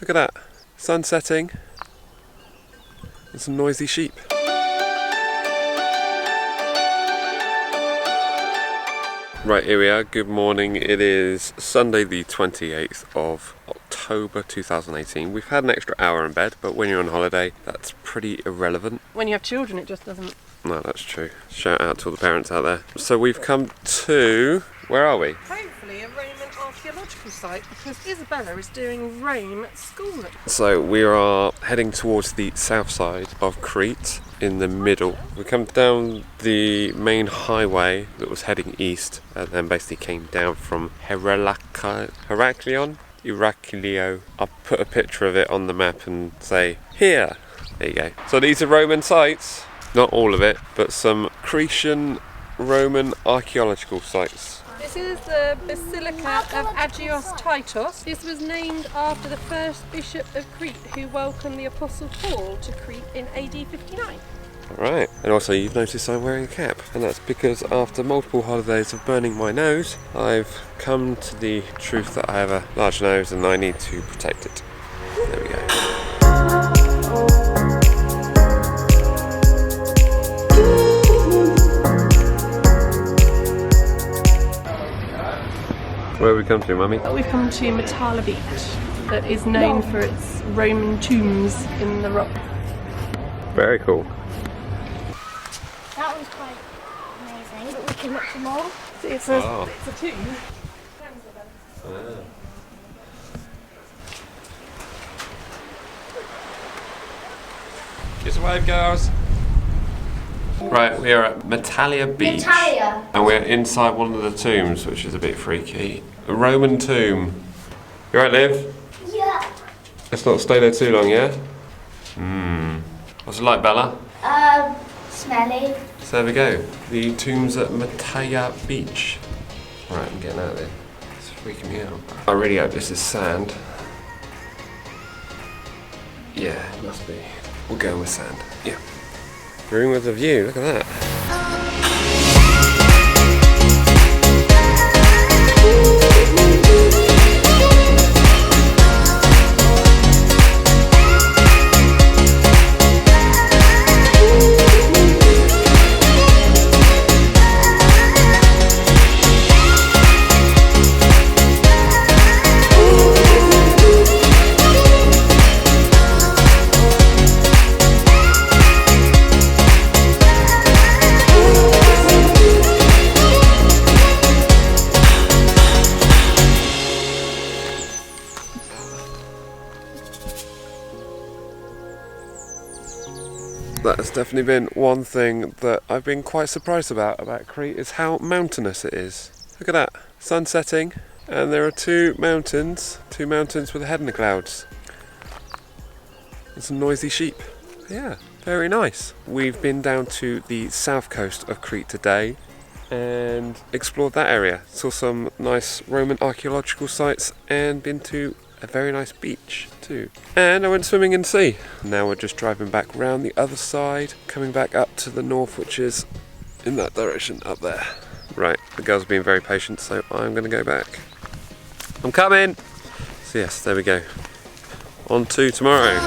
Look at that, sun setting and some noisy sheep. Right, here we are, good morning. It is Sunday the 28th of October 2018. We've had an extra hour in bed, but when you're on holiday, that's pretty irrelevant. When you have children, it just doesn't. No, that's true. Shout out to all the parents out there. So we've come to, where are we? Hopefully a Roman archaeological site, because Isabella is doing Rome at school. So we are heading towards the south side of Crete, in the middle. We come down the main highway that was heading east, and then basically came down from Heraklion? I'll put a picture of it on the map and say, here! There you go. So these are Roman sites. Not all of it, but some Cretan Roman archaeological sites. This is the Basilica of Agios Titus. This was named after the first bishop of Crete who welcomed the Apostle Paul to Crete in AD 59. Alright, and also you've noticed I'm wearing a cap, and that's because after multiple holidays of burning my nose, I've come to the truth that I have a large nose and I need to protect it. There we go. Where have we come to, Mummy? We've come to Matala Beach, that is known for its Roman tombs in the rock. Very cool. That was quite amazing, but we can look for more. It's a tomb. Just a wave, girls. Right, we are at Matalia Beach. Matalia. And we're inside one of the tombs, which is a bit freaky. A Roman tomb. You right, Liv? Yeah. Let's not stay there too long, yeah? What's it like, Bella? Smelly. So there we go. The tombs at Matalia Beach. Right, I'm getting out of there. It's freaking me out. I really hope this is sand. Yeah, it must be. We'll go with sand. Yeah. Room with a view, look at that. That's definitely been one thing that I've been quite surprised about Crete, is how mountainous it is. Look at that, sun setting, and there are two mountains with a head in the clouds. And some noisy sheep. Yeah, very nice. We've been down to the south coast of Crete today and explored that area. Saw some nice Roman archaeological sites and been to a very nice beach too. And I went swimming in the sea. Now we're just driving back round the other side, coming back up to the north, which is in that direction up there. Right, the girls are being very patient, so I'm going to go back. I'm coming! So yes, there we go. On to tomorrow.